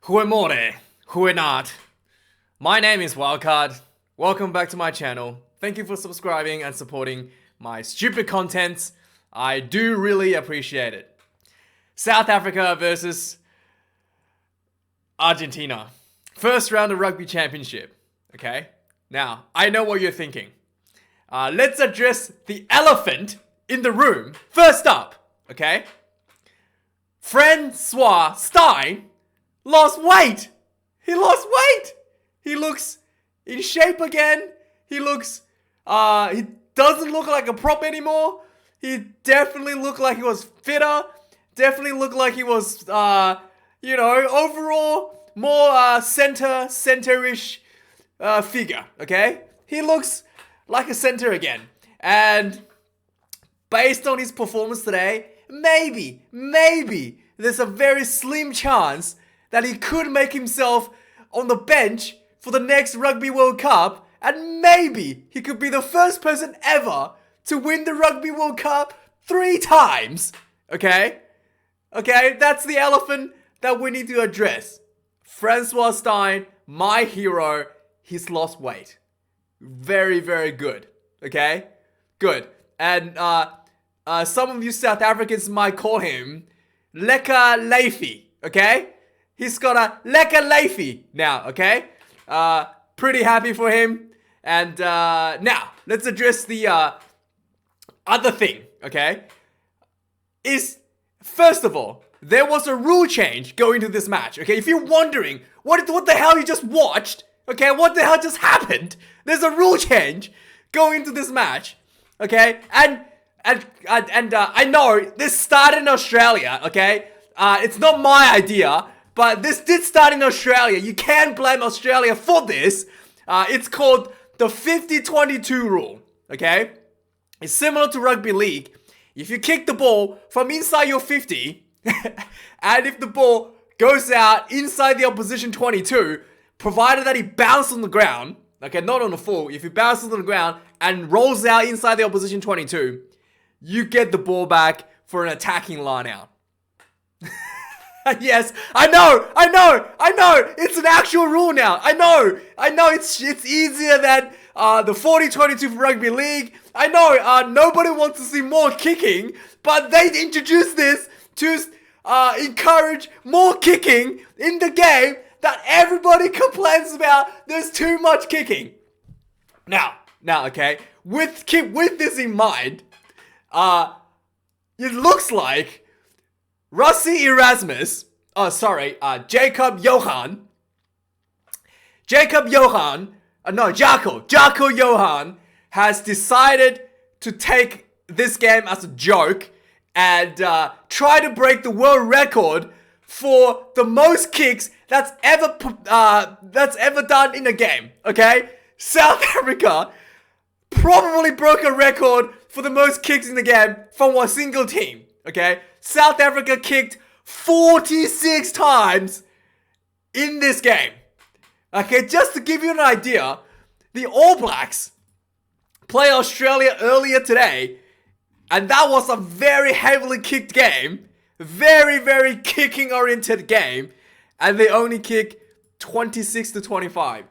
Goeiemorgen, goeienaand. My name is Wildkard. Welcome back to my channel. Thank you for subscribing and supporting my stupid content. I do really appreciate it. South Africa versus Argentina. First round of Rugby Championship. Okay? Now, I know what you're thinking. Let's address the elephant in the room. First up, okay? Francois Steyn lost weight. He lost weight. He looks in shape again. He doesn't look like a prop anymore. He definitely looked like he was fitter. Definitely looked like he was, overall more center-ish figure, okay? He looks like a center again. And based on his performance today, maybe there's a very slim chance that he could make himself on the bench for the next Rugby World Cup, and maybe he could be the first person ever to win the Rugby World Cup 3 times. Okay, that's the elephant that we need to address. Francois Steyn, my hero, he's lost weight. Very, very good. Okay, good. And some of you South Africans might call him Lekker Leify. Okay, he's got a Lekker Leify now. Okay, pretty happy for him. And now let's address the other thing. Okay, is first of all, there was a rule change going to this match. Okay, if you're wondering what the hell you just watched, okay, what the hell just happened? There's a rule change going into this match. Okay, and I know this started in Australia. Okay, it's not my idea, but this did start in Australia. You can't blame Australia for this. It's called the 50-22 rule. Okay, it's similar to rugby league. If you kick the ball from inside your 50, and if the ball goes out inside the opposition 22, provided that he bounces on the ground, okay, not on the full, if he bounces on the ground and rolls out inside the opposition 22, you get the ball back for an attacking line out. Yes, I know, it's an actual rule now. I know, it's easier than the 40-22 for rugby league. I know, nobody wants to see more kicking, but they introduced this to encourage more kicking in the game that everybody complains about. There's too much kicking. Now, okay, with this in mind, it looks like Erasmus, Jaco Johan has decided to take this game as a joke and try to break the world record for the most kicks that's ever done in a game. Okay, South Africa probably broke a record for the most kicks in the game from one single team. Okay, South Africa kicked 46 times in this game. Okay, just to give you an idea, the All Blacks play Australia earlier today, and that was a very heavily kicked game, very, very kicking-oriented game, and they only kick 26-25.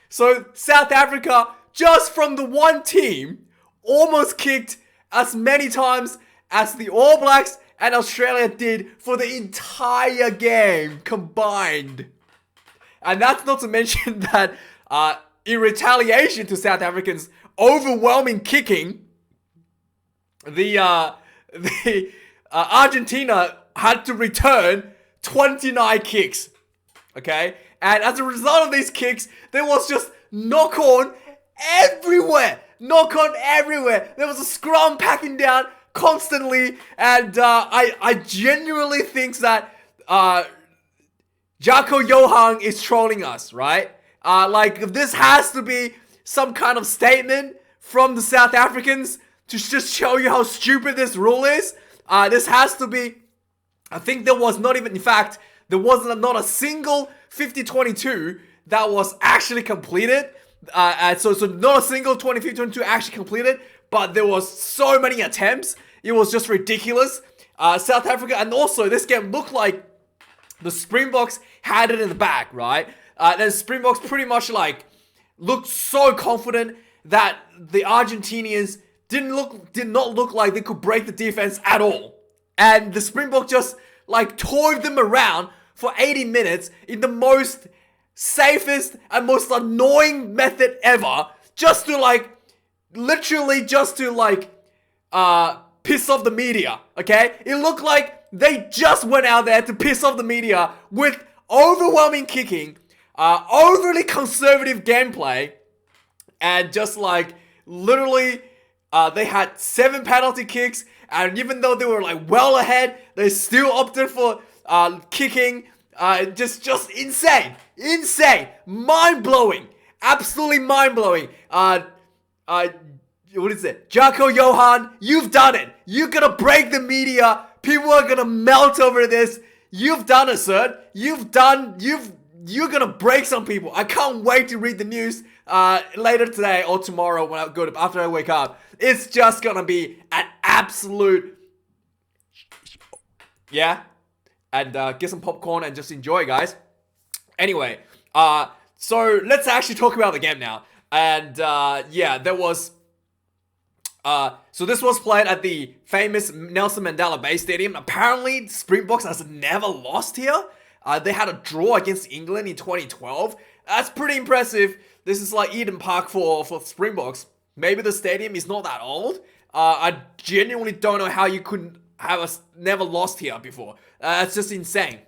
So South Africa, just from the one team, almost kicked as many times as the All Blacks and Australia did for the entire game combined. And that's not to mention that in retaliation to South Africans' overwhelming kicking, the Argentina had to return 29 kicks. Okay? And as a result of these kicks, there was just knock on everywhere. There was a scrum packing down constantly, and I genuinely think that Jaco Johan is trolling us, right? This has to be some kind of statement from the South Africans to just show you how stupid this rule is. This has to be, I think there was not a single 50-22 that was actually completed. So not a single 50-22 actually completed, but there was so many attempts. It was just ridiculous. South Africa, and also this game looked like the Springboks had it in the bag, right? Then Springboks pretty much like looked so confident that the Argentinians did not look like they could break the defense at all. And the Springboks just like tore them around for 80 minutes in the most safest and most annoying method ever, just to like literally just to like piss off the media. Okay, it looked like they just went out there to piss off the media with overwhelming kicking, overly conservative gameplay, and just like literally they had 7 penalty kicks, and even though they were like well ahead, they still opted for kicking. Just insane, mind-blowing, absolutely mind-blowing. What is it? Jacko Johan, you've done it. You're gonna break the media. People are gonna melt over this. You've done it, sir. You're gonna break some people. I can't wait to read the news later today or tomorrow when I go to, after I wake up. It's just gonna be an absolute, yeah. And get some popcorn and just enjoy, guys. Anyway, so let's actually talk about the game now. And yeah, there was. So this was played at the famous Nelson Mandela Bay Stadium. Apparently, Springboks has never lost here. They had a draw against England in 2012. That's pretty impressive. This is like Eden Park for Springboks. Maybe the stadium is not that old. I genuinely don't know how you couldn't have us never lost here before. It's just insane.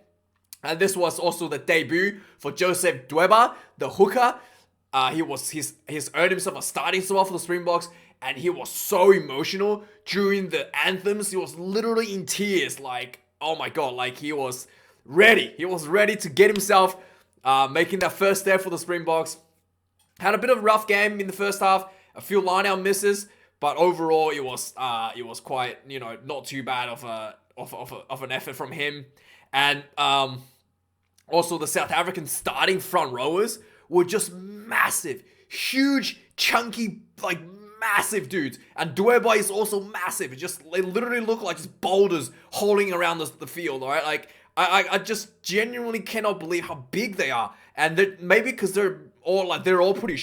And this was also the debut for Joseph Dweba, the hooker. He's earned himself a starting spot for the Springboks, and he was so emotional during the anthems. He was literally in tears, like, oh my god, like he was ready. He was ready to get himself making that first step for the Springboks. Had a bit of a rough game in the first half, a few line-out misses, but overall it was quite, you know, not too bad of an effort from him. And also the South African starting front rowers were just massive, huge, chunky, like massive dudes. And Dweba is also massive. They literally look like just boulders holding around the field, alright? Like, I just genuinely cannot believe how big they are. And maybe because they're all pretty,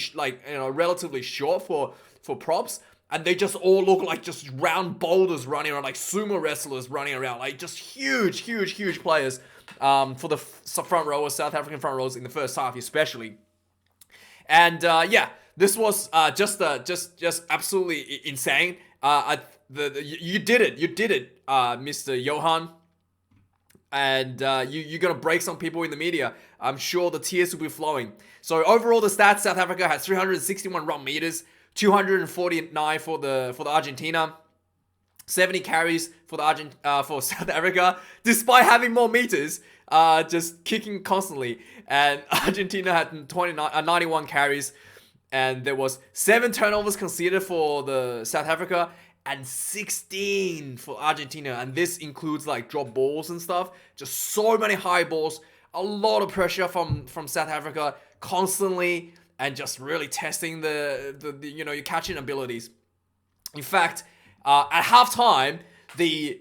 relatively short for props. And they just all look like just round boulders running around, like sumo wrestlers running around. Like, just huge players for the front rowers, South African front rowers in the first half especially. And yeah, this was just absolutely insane. You did it, Mr. Johan. And you're gonna break some people in the media. I'm sure the tears will be flowing. So overall, the stats: South Africa had 361 run meters, 249 for the Argentina, 70 carries for for South Africa, despite having more meters, just kicking constantly. And Argentina had 91 carries, and there was 7 turnovers conceded for the South Africa and 16 for Argentina. And this includes like drop balls and stuff. Just so many high balls, a lot of pressure from South Africa constantly, and just really testing the your catching abilities. In fact, at halftime, the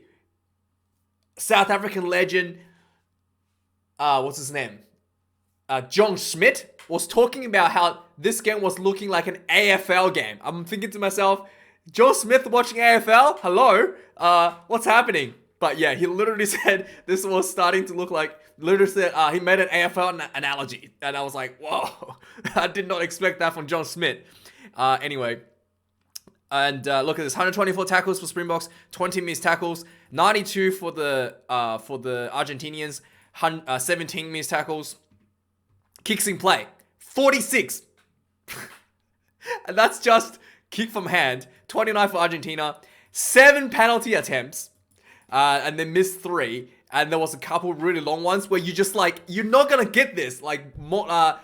South African legend, what's his name? John Schmidt was talking about how this game was looking like an AFL game. I'm thinking to myself, Joe Smith watching AFL? Hello? What's happening? But yeah, he literally said this was starting to look like, literally said, he made an AFL analogy. And I was like, whoa, I did not expect that from John Smith. Anyway, and look at this, 124 tackles for Springboks, 20 missed tackles, 92 for the Argentinians, 17 missed tackles. Kicks in play, 46. And that's just kick from hand. 29 for Argentina. 7 penalty attempts. And then missed 3. And there was a couple really long ones where you just like, you're not going to get this. Like,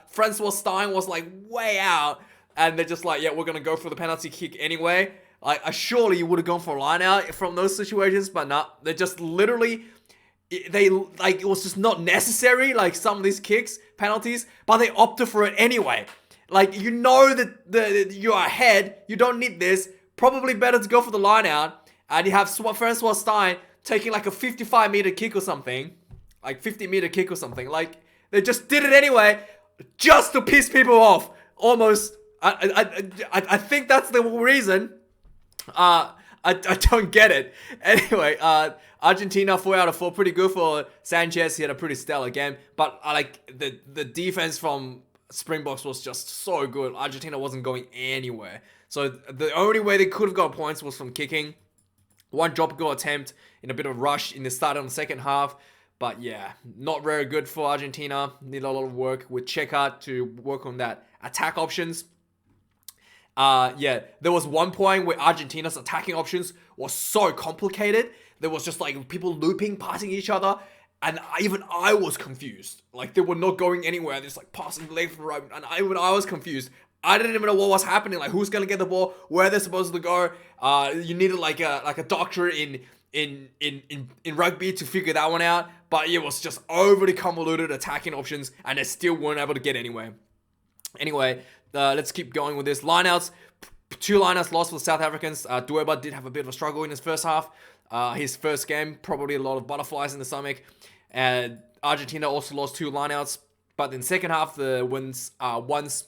Francois Stein was like way out. And they're just like, yeah, we're going to go for the penalty kick anyway. Like, surely you would have gone for a line out from those situations. But no, they're just literally... it was just not necessary, like some of these kicks, penalties, but they opted for it anyway. Like, you know that you're ahead, you don't need this, probably better to go for the line out, and you have Francois Stein taking like a 55-meter kick or something, like 50-meter kick or something. Like, they just did it anyway, just to piss people off. Almost. I think that's the reason. I don't get it. Anyway, Argentina 4 out of 4, pretty good for Sanchez. He had a pretty stellar game, but I like the defense from Springboks was just so good. Argentina wasn't going anywhere, so the only way they could have got points was from kicking. One drop goal attempt in a bit of a rush in the start of the second half, but yeah, not very good for Argentina. Need a lot of work with Checker to work on that attack options. Yeah, there was one point where Argentina's attacking options was so complicated. There was just like people looping, passing each other, and even I was confused. Like, they were not going anywhere. Just like passing left and right, and I was confused. I didn't even know what was happening. Like, who's gonna get the ball, where they're supposed to go. You needed like a doctor in rugby to figure that one out. But it was just overly convoluted attacking options, and they still weren't able to get anywhere. Anyway, let's keep going with this. Lineouts. 2 lineouts lost for the South Africans. Dueba did have a bit of a struggle in his first half. His first game, probably a lot of butterflies in the stomach. And Argentina also lost 2 lineouts. But in the second half, the wins, once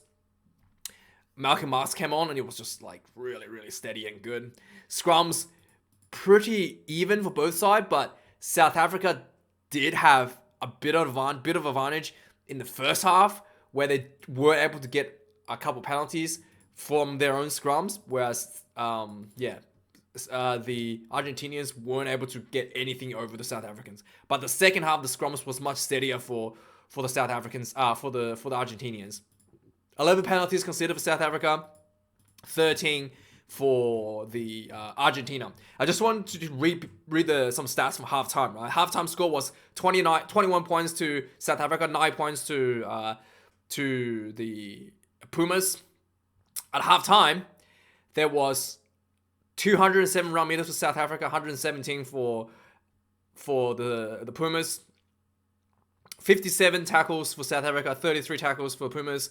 Malcolm Marx came on, and it was just like really, really steady and good. Scrums, pretty even for both sides, but South Africa did have a bit of advantage in the first half, where they were able to get a couple penalties from their own scrums, whereas the Argentinians weren't able to get anything over the South Africans. But the second half, the scrums was much steadier for the South Africans, for the Argentinians. 11 penalties considered for South Africa, 13 for the Argentina. I just wanted to read some stats from halftime. Right, halftime score was 21 points to South Africa, 9 points to the Pumas. At halftime, there was 207 round meters for South Africa, 117 for the Pumas. 57 tackles for South Africa, 33 tackles for Pumas.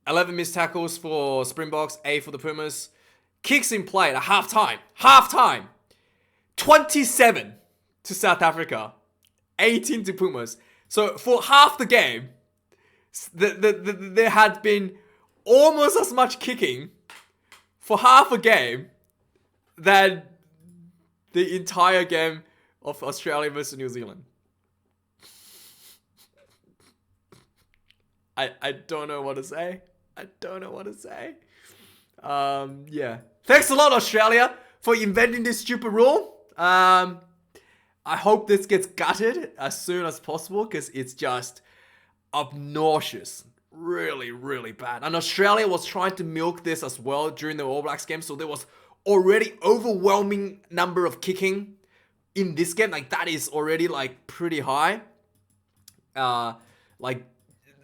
11 missed tackles for Springboks, 8 for the Pumas. Kicks in play at halftime. 27 to South Africa, 18 to Pumas. So for half the game, there had been almost as much kicking for half a game than the entire game of Australia versus New Zealand. I don't know what to say. Yeah. Thanks a lot, Australia, for inventing this stupid rule. I hope this gets gutted as soon as possible, because it's just obnoxious. Really, really bad. And Australia was trying to milk this as well during the All Blacks game, so there was already overwhelming number of kicking in this game. Like, that is already like pretty high.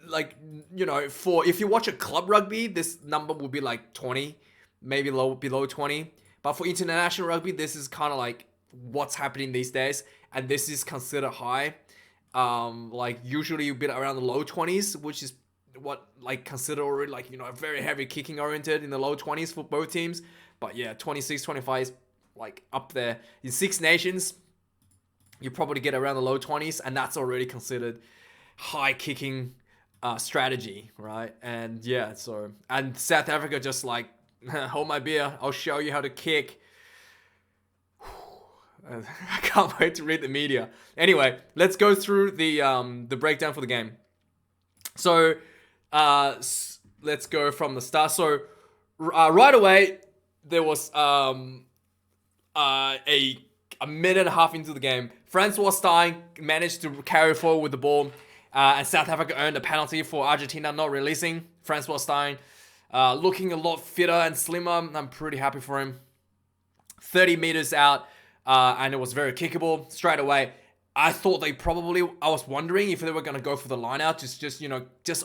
Like you know, for if you watch a club rugby, this number will be like 20, maybe below 20. But for international rugby, this is kind of like what's happening these days, and this is considered high. Like usually you'll be around the low 20s, which is what like considered already like, you know, very heavy kicking oriented in the low 20s for both teams. But yeah, 26, 25 is like up there. In Six Nations, you probably get around the low 20s, and that's already considered high kicking strategy, right? And yeah, so, and South Africa just like, hold my beer, I'll show you how to kick. I can't wait to read the media. Anyway, let's go through the breakdown for the game. So, let's go from the start. So, right away, there was a minute and a half into the game. Francois Stein managed to carry forward with the ball, and South Africa earned a penalty for Argentina not releasing. Francois Stein looking a lot fitter and slimmer. I'm pretty happy for him. 30 meters out, and it was very kickable straight away. I was wondering if they were going to go for the line out. Just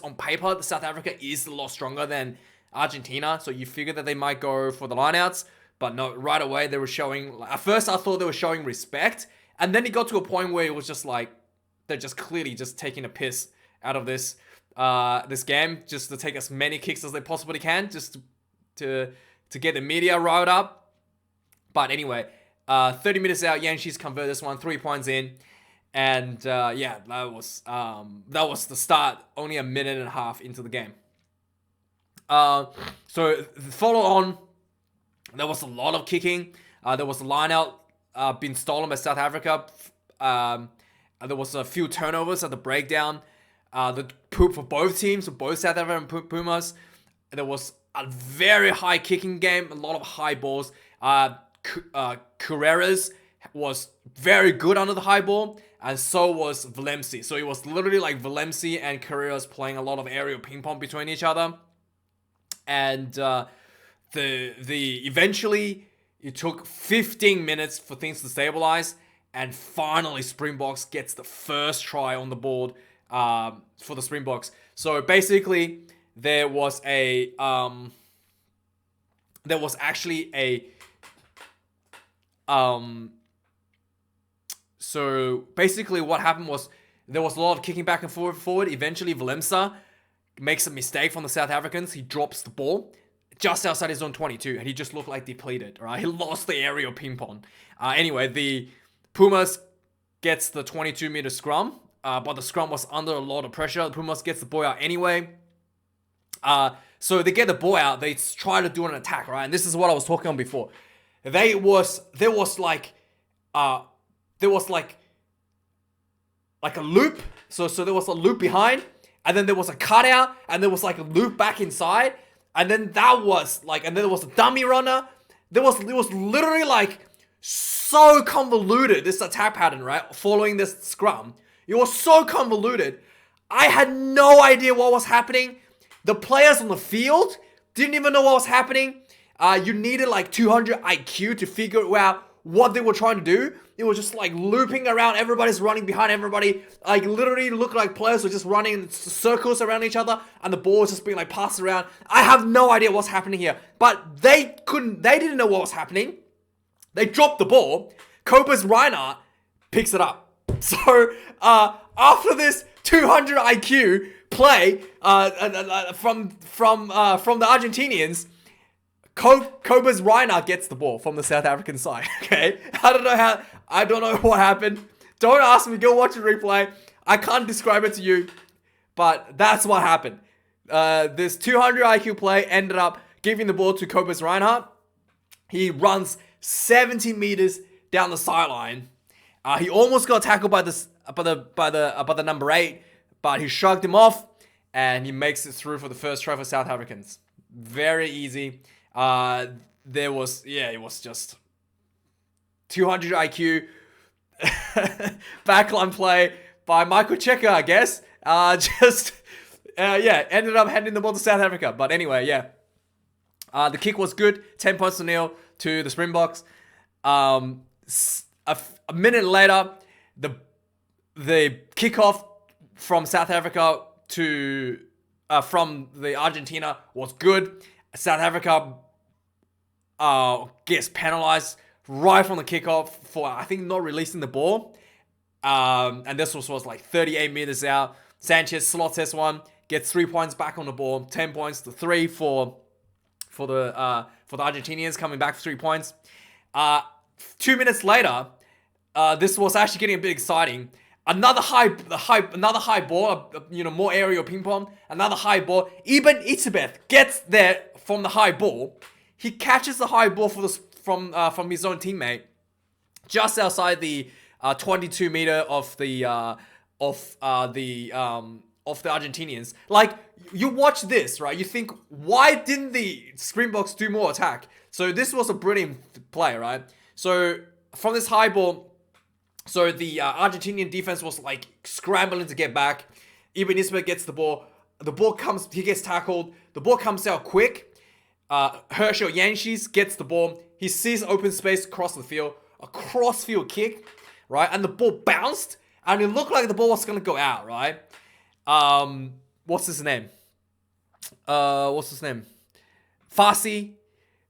on paper, the South Africa is a lot stronger than Argentina. So you figure that they might go for the line outs. But no, right away they were showing, at first I thought they were showing respect. And then it got to a point where it was just like, they're just clearly just taking a piss out of this game. Just to take as many kicks as they possibly can. Just to get the media riled up. But anyway, 30 minutes out, Yanshi's converted this one, 3 points in. And yeah, that was the start. Only a minute and a half into the game. So follow on. There was a lot of kicking. There was a line out being stolen by South Africa. There was a few turnovers at the breakdown. The poop for both teams, for both South Africa and Pumas. There was a very high kicking game, a lot of high balls. Carreras was very good under the high ball, and so was Valemsi. So it was literally like Valemsi and Carreras playing a lot of aerial ping pong between each other. And eventually it took 15 minutes for things to stabilize, and finally Springboks gets the first try on the board for the Springboks. So basically there was actually a so basically what happened was there was a lot of kicking back and forward. Eventually Valemsa makes a mistake from the South Africans. He drops the ball just outside his zone 22, and he just looked like depleted, right? He lost the aerial ping pong. Anyway, the Pumas gets the 22-meter scrum, but the scrum was under a lot of pressure. The Pumas gets the ball out anyway. So they get the ball out. They try to do an attack, right? And this is what I was talking on before. There was like a loop. So there was a loop behind, and then there was a cutout, and there was like a loop back inside. And then there was a dummy runner. It was literally like so convoluted, this attack pattern, right? Following this scrum. It was so convoluted. I had no idea what was happening. The players on the field didn't even know what was happening. You needed like 200 IQ to figure out what they were trying to do. It was just like looping around. Everybody's running behind everybody. Like literally looked like players were just running in circles around each other, and the ball was just being like passed around. I have no idea what's happening here, but they didn't know what was happening. They dropped the ball. Cobus Reinhardt picks it up. So after this 200 IQ play from the Argentinians, Cobus Reinhardt gets the ball from the South African side. Okay, I don't know what happened. Don't ask me. Go watch the replay. I can't describe it to you, but that's what happened. This 200 IQ play ended up giving the ball to Cobus Reinhardt. He runs 70 meters down the sideline. He almost got tackled by the number 8, but he shrugged him off, and he makes it through for the first try for South Africans. Very easy. It was just 200 IQ backline play by Michael Checker, I guess. Ended up handing the ball to South Africa. But anyway, the kick was good. 10 points to 0 to the Springboks. A minute later, the kickoff from South Africa to from the Argentina was good. South Africa gets penalized right from the kickoff for, I think, not releasing the ball. And this was like 38 meters out. Sanchez slots this one, gets 3 points back on the ball. 10 points to 3 for the Argentinians, coming back for 3 points. 2 minutes later, this was actually getting a bit exciting. Another high ball, more aerial ping pong. Another high ball. Ibn Itzebeth gets there from the high ball. He catches the high ball from his own teammate, just outside the 22 meter of the Argentinians. Like, you watch this, right? You think, why didn't the Springboks do more attack? So this was a brilliant play, right? So from this high ball. So the Argentinian defense was like scrambling to get back. Ibn Ismail gets the ball. The ball comes, he gets tackled. The ball comes out quick. Herschel Yanshis gets the ball. He sees open space across the field. A cross-field kick, right? And the ball bounced. And it looked like the ball was going to go out, right? What's his name? Farsi.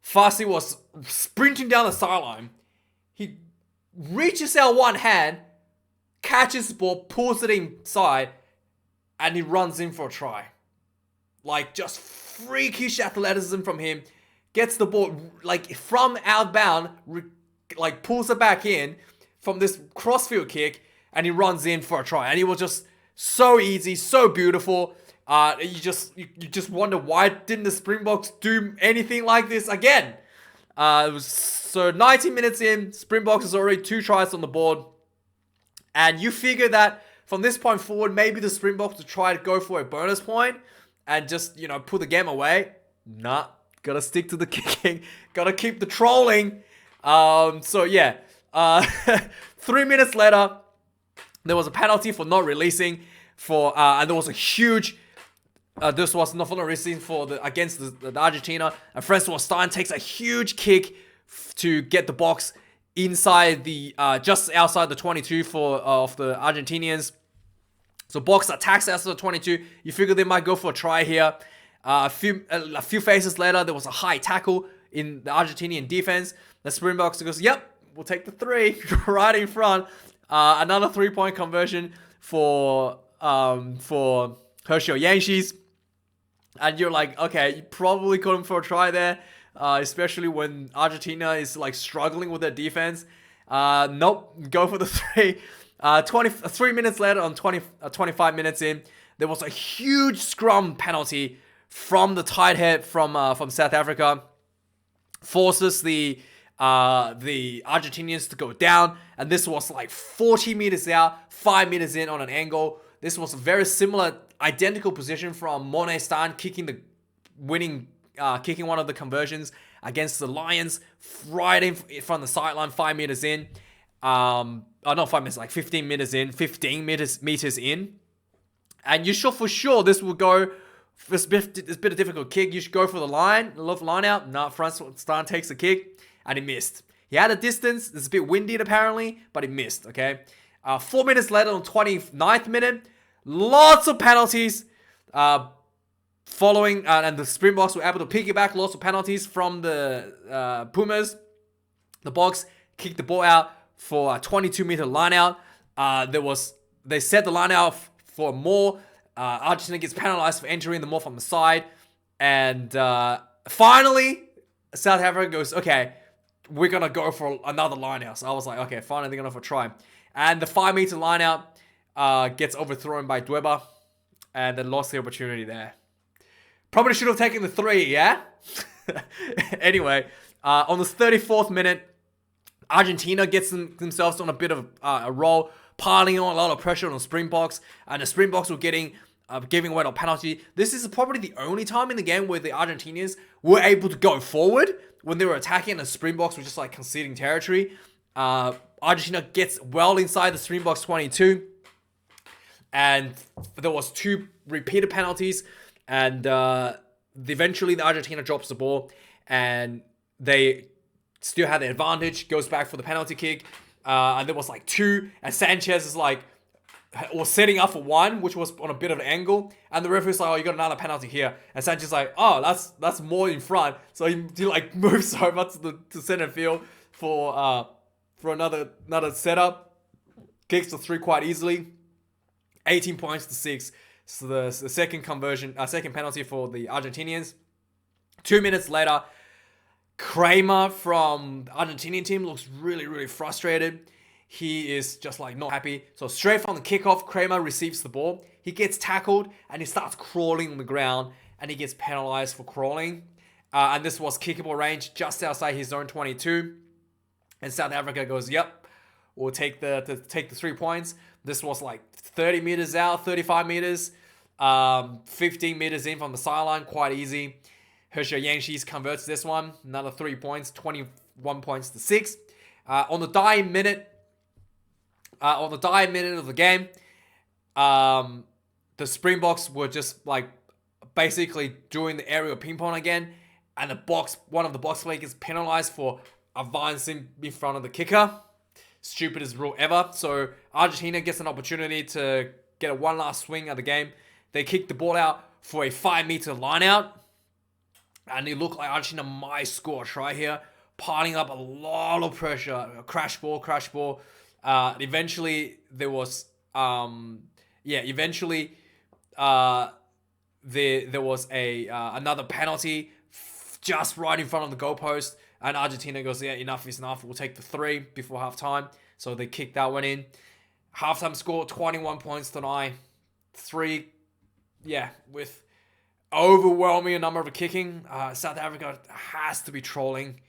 Farsi was sprinting down the sideline. He reaches out one hand, catches the ball, pulls it inside, and he runs in for a try. Like, just freakish athleticism from him. Gets the ball, like, from outbound, like, pulls it back in from this crossfield kick. and he runs in for a try. And it was just so easy, so beautiful. You just wonder, why didn't the Springboks do anything like this again? It was so 90 minutes in, Springboks is already 2 tries on the board. And you figure that from this point forward, maybe the Springboks will try to go for a bonus point and just, put the game away. Nah, gotta stick to the kicking. Gotta keep the trolling. 3 minutes later, there was a penalty for not releasing and there was a huge this was not releasing against the Argentina. And Francois Stein takes a huge kick to get the box inside just outside the 22 of the Argentinians. So box attacks outside the 22. You figure they might go for a try here. A few phases later, there was a high tackle in the Argentinian defense. The Springboks goes, yep, we'll take the 3 right in front. Another 3-point conversion for Herschel Yanshis. And you're like, okay, you probably caught him for a try there, especially when Argentina is like struggling with their defense. Nope, go for the 3. 3 minutes later, on 25 minutes in, there was a huge scrum penalty from the tight head from South Africa. Forces the Argentinians to go down, and this was like 40 meters out, 5 meters in on an angle. This was a very similar, identical position from Morné Stein kicking one of the conversions against the Lions right in front of the sideline, 5 meters in. Not 5 minutes, like 15 meters in, 15 meters in. And you for sure this will go. It's a bit of difficult kick. You should go for the line out. No, Francois Stein takes the kick, and he missed. He had a distance. It's a bit windy apparently, but he missed, okay? 4 minutes later, on 29th minute, lots of penalties following, and the Springboks were able to piggyback lots of penalties from the Pumas. The Boks kicked the ball out for a 22-meter line out. They set the line out for more. Argentina gets penalized for entering the more from the side. And finally, South Africa goes, okay, we're going to go for another line out. So I was like, okay, finally they're going to try. And the 5-meter line out gets overthrown by Dweber. And they lost the opportunity there. Probably should have taken the 3, yeah? Anyway, on the 34th minute, Argentina gets themselves on a bit of a roll, piling on a lot of pressure on the Springboks, and the Springboks were giving away a penalty. This is probably the only time in the game where the Argentinians were able to go forward when they were attacking, and the Springboks were just like conceding territory. Argentina gets well inside the Springboks 22, and there was 2 repeated penalties, and eventually the Argentina drops the ball, and they still had the advantage, goes back for the penalty kick, and there was like 2, and Sanchez is like, was setting up for 1, which was on a bit of an angle, and the referee's like, oh, you got another penalty here, and Sanchez is like, oh, that's more in front, so he like moves over to center field for another setup, kicks the 3 quite easily, 18 points to 6, so the second penalty for the Argentinians. 2 minutes later, Kramer from the Argentinian team looks really, really frustrated. He is just like not happy. So straight from the kickoff, Kramer receives the ball. He gets tackled and he starts crawling on the ground, and he gets penalized for crawling. And this was kickable range just outside his zone 22. And South Africa goes, yep, we'll take the 3 points. This was like 30 meters out, 35 meters, 15 meters in from the sideline, quite easy. Herschel Yanshis converts this one, another 3 points, 21 points to 6. On the dying minute of the game, the Springboks were just like basically doing the aerial ping pong again, and one of the box players gets penalized for advancing in front of the kicker. Stupidest rule ever. So Argentina gets an opportunity to get a one last swing at the game. They kick the ball out for a 5-meter line out. And it looked like Argentina might score a try here, piling up a lot of pressure. Crash ball. Eventually, there was, there was another penalty just right in front of the goalpost. And Argentina goes, yeah, enough is enough. We'll take the 3 before halftime. So they kicked that one in. Halftime score 21 points to 9. 3, with overwhelming number of kicking. South Africa has to be trolling.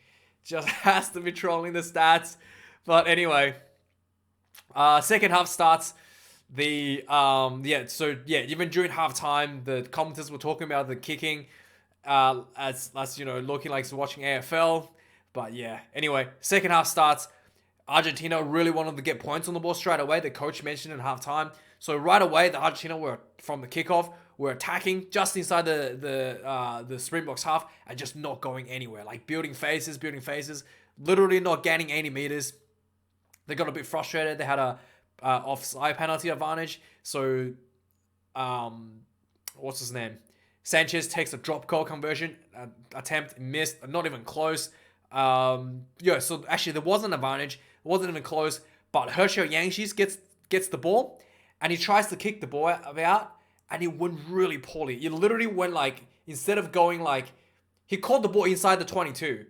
Just has to be trolling the stats. But anyway, second half starts. Even during halftime, the commentators were talking about the kicking as looking like watching AFL. But anyway, second half starts. Argentina really wanted to get points on the ball straight away. The coach mentioned in halftime. So right away, the Argentina were from the kickoff were attacking just inside the Springboks half and just not going anywhere. Like building phases, literally not gaining 80 meters. They got a bit frustrated. They had a offside penalty advantage. So, what's his name? Sanchez takes a drop goal conversion attempt, missed, not even close. So actually there was an advantage. It wasn't even close. But Herschel Yangshis gets the ball and he tries to kick the ball out and it went really poorly. It literally went instead of going he caught the ball inside the 22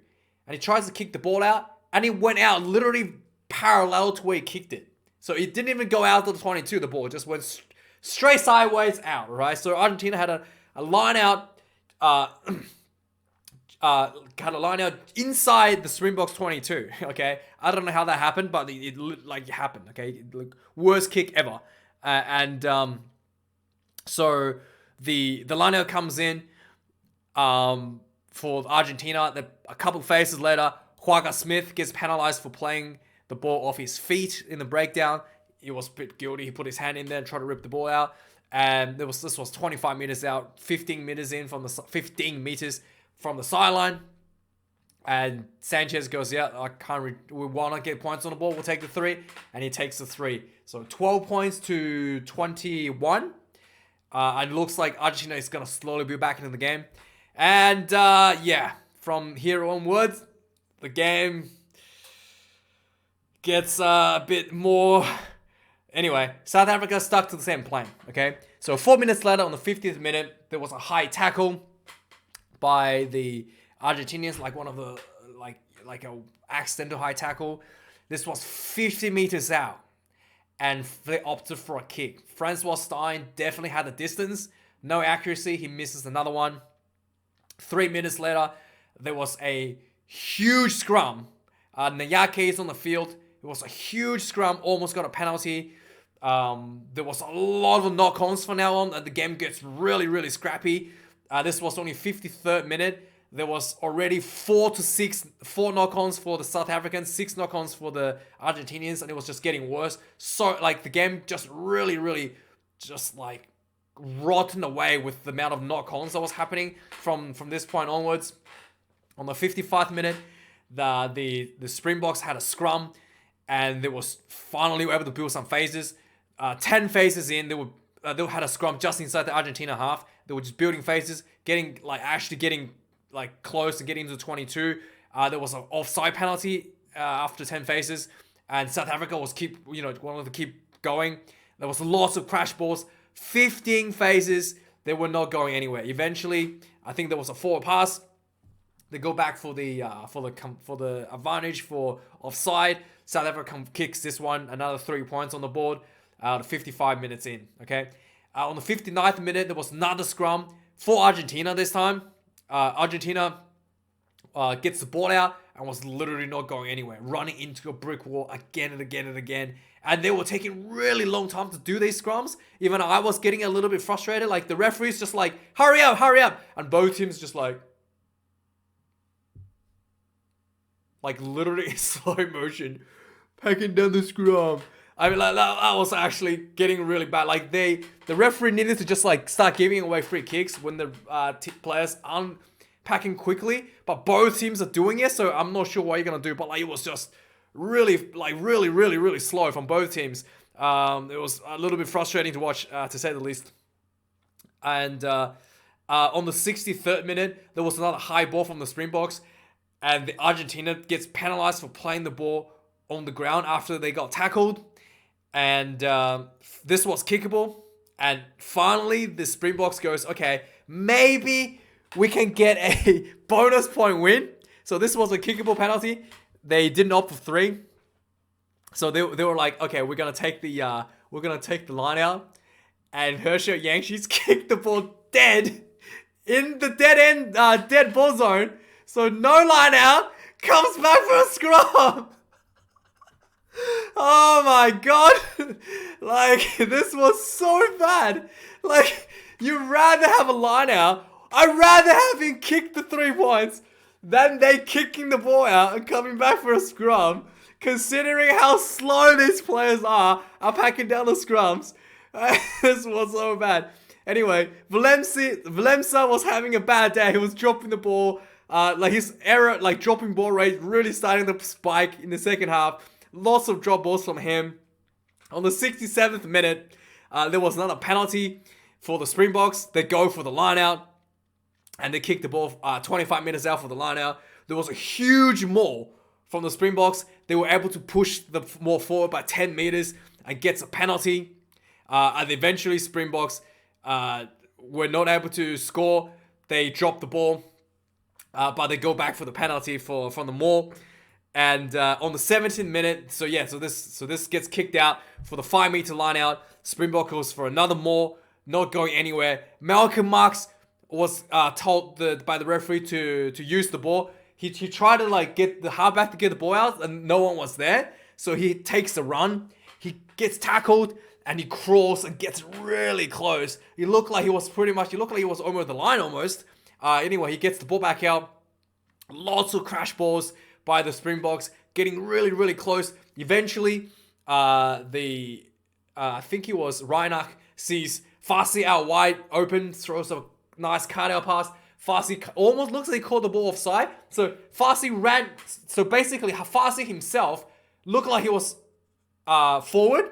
and he tries to kick the ball out and it went out literally parallel to where he kicked it. So it didn't even go out to the 22, the ball just went straight sideways out, right? So Argentina had a line out, inside the Springboks 22, okay? I don't know how that happened, but it happened, okay? Worst kick ever. So the line out comes in for Argentina. A couple phases later, Huaga Smith gets penalized for playing the ball off his feet in the breakdown. He was a bit guilty. He put his hand in there and tried to rip the ball out. And this was 25 meters out, 15 meters from the sideline. And Sanchez goes, we want to get points on the ball. We'll take the 3. And he takes the 3. So 12 points to 21. And it looks like Argentina is going to slowly be back into the game. And from here onwards, the game gets a bit more. Anyway, South Africa stuck to the same plan, okay? So 4 minutes later, on the 50th minute, there was a high tackle by the Argentinians, one of the, like a accidental high tackle. This was 50 meters out, and they opted for a kick. Francois Stein definitely had the distance. No accuracy, he misses another one. 3 minutes later, there was a huge scrum. Nayake is on the field. It was a huge scrum, almost got a penalty. There was a lot of knock-ons from now on. The game gets really, really scrappy. This was only 53rd minute. There was already 4 knock-ons for the South Africans, 6 knock-ons for the Argentinians, and it was just getting worse. So, the game just really, really just, rotten away with the amount of knock-ons that was happening from this point onwards. On the 55th minute, the Springboks had a scrum, and they was finally able to build some phases. 10 phases in, they had a scrum just inside the Argentina half. They were just building phases, getting close and getting into 22. There was an offside penalty after 10 phases, and South Africa wanted to keep going. There was lots of crash balls. 15 phases, they were not going anywhere. Eventually, I think there was a forward pass. They go back for the advantage for offside. South Africa kicks this one, another 3 points on the board. 55 minutes in, okay? On the 59th minute, there was another scrum for Argentina this time. Argentina gets the ball out and was literally not going anywhere, running into a brick wall again and again and again. And they were taking really long time to do these scrums. Even I was getting a little bit frustrated. The referees just hurry up. And both teams just literally in slow motion, packing down the scrum. I mean, that was actually getting really bad. The referee needed to just start giving away free kicks when the players aren't packing quickly. But both teams are doing it, so I'm not sure what you're gonna do. But it was just really, really, really, really slow from both teams. It was a little bit frustrating to watch, to say the least. And on the 63rd minute, there was another high ball from the Springboks, and the Argentina gets penalized for playing the ball on the ground after they got tackled. And this was kickable. And finally, the Springboks goes, okay, maybe we can get a bonus point win. So this was a kickable penalty. They didn't opt for 3. So they were like, okay, we're gonna take the line out, and Herschel Yangshi's kicked the ball dead in the dead ball zone. So no line out, comes back for a scrum. Oh my god. Like, this was so bad. Like, you'd rather have a line out. I'd rather have him kick the 3 points than they kicking the ball out and coming back for a scrum. Considering how slow these players are packing down the scrums. This was so bad. Anyway, Valemsa was having a bad day. He was dropping the ball. Like, his error, like, dropping ball rate really starting to spike in the second half. Lots of drop balls from him. On the 67th minute, there was another penalty for the Springboks. They go for the line out, and they kick the ball 25 minutes out for the line out. There was a huge maul from the Springboks. They were able to push the maul forward by 10 meters and gets a penalty. And eventually, Springboks were not able to score. They dropped the ball, but they go back for the penalty from the maul. And on the 17th minute, so this gets kicked out for the 5 meter line out. Springbok goes for another maul, not going anywhere. Malcolm Marx was told by the referee to use the ball. He tried to like get the halfback to get the ball out, and no one was there. So he takes the run. He gets tackled and he crawls and gets really close. He looked like he was over the line almost. Anyway, he gets the ball back out. Lots of crash balls by the Springboks, getting really, really close. Eventually, I think it was Reinach, sees Farsi out wide open, throws a nice cut-out pass. Farsi almost looks like he caught the ball offside. So Farsi ran. So basically, Farsi himself looked like he was forward,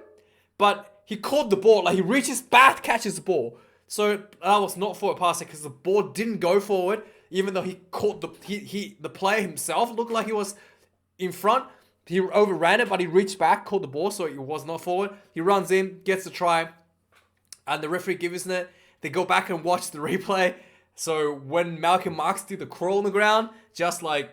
but he caught the ball. Like, he reaches back, catches the ball. So that was not forward passing because the ball didn't go forward. Even though he caught the player himself looked like he was in front. He overran it, but he reached back, caught the ball, so it was not forward. He runs in, gets the try, and the referee gives it. They go back and watch the replay. So when Malcolm Marx did the crawl on the ground, just like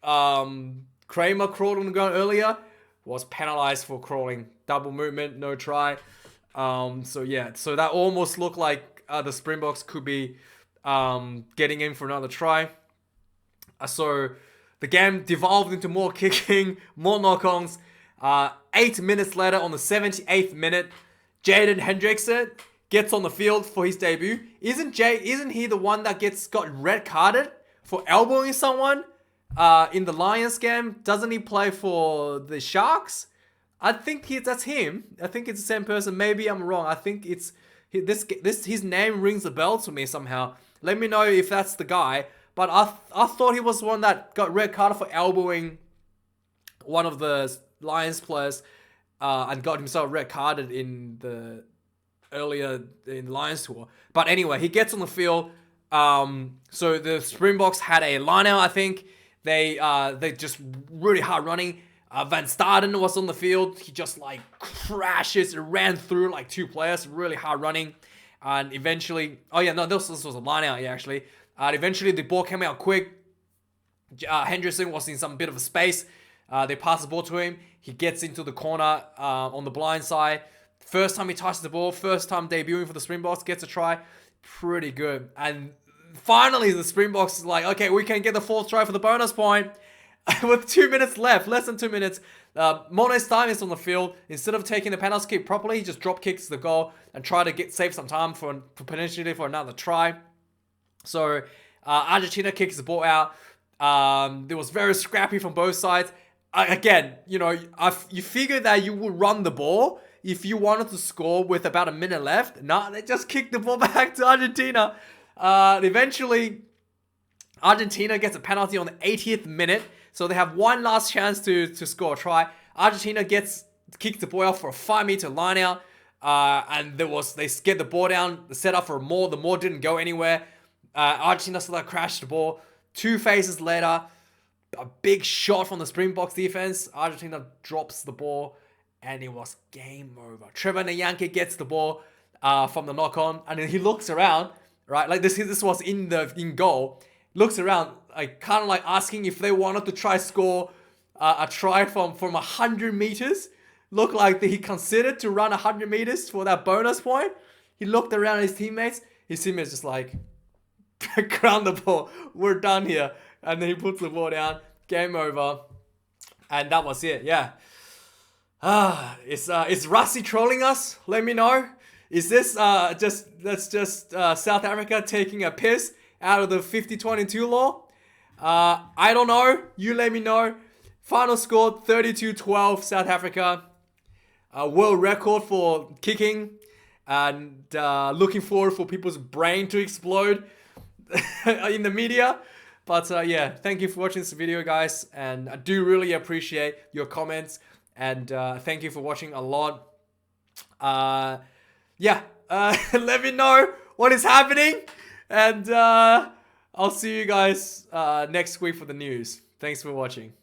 Kramer crawled on the ground earlier, was penalized for crawling. Double movement, no try. So that almost looked like the Springboks could be getting in for another try. So the game devolved into more kicking, more knock-ons. 8 minutes later, on the 78th minute, Jaden Hendrickson gets on the field for his debut. Isn't he the one that got red carded for elbowing someone in the Lions game? Doesn't he play for the Sharks? I think that's him. I think it's the same person. Maybe I'm wrong. I think it's his name rings a bell to me somehow. Let me know if that's the guy. But I thought he was one that got red carded for elbowing one of the Lions players and got himself red carded earlier in the Lions tour. But anyway, he gets on the field. So the Springboks had a line out, I think. They just really hard running. Van Staden was on the field. He just like crashes and ran through like 2 players, really hard running. And eventually, this was a line out, actually. Eventually, the ball came out quick. Hendrickson was in some bit of a space. They passed the ball to him. He gets into the corner on the blind side. First time he touches the ball, first time debuting for the Springboks, gets a try. Pretty good. And finally, the Springboks is like, okay, we can get the 4th try for the bonus point. With 2 minutes left, less than 2 minutes, Mones Time is on the field. Instead of taking the penalty kick properly, he just drop kicks the goal and try to save some time for potentially for another try. So Argentina kicks the ball out. It was very scrappy from both sides. Again, you figure that you would run the ball if you wanted to score with about a minute left. Nah, they just kicked the ball back to Argentina. Eventually, Argentina gets a penalty on the 80th minute. So they have one last chance to score a try. Argentina kicks the ball out for a 5 meter line out. And they get the ball down, set up for a maul. The maul didn't go anywhere. Argentina still crashed the ball. 2 phases later, a big shot from the Springboks defense. Argentina drops the ball, and it was game over. Trevor Nyanke gets the ball from the knock-on, and then he looks around, right? Like this was in goal. Looks around, like kind of like asking if they wanted to try score a try from 100 meters. Looked like he considered to run 100 meters for that bonus point. He looked around at his teammates. His teammates just like, ground the ball. We're done here. And then he puts the ball down. Game over. And that was it. Yeah. Is Rusty trolling us? Let me know. Is this just South Africa taking a piss out of the 50-22 law? I don't know. You let me know. Final score 32-12 South Africa. World record for kicking. And looking forward for people's brain to explode in the media. But yeah, thank you for watching this video, guys. And I do really appreciate your comments. And thank you for watching a lot. Yeah, let me know what is happening. And I'll see you guys next week for the news. Thanks for watching.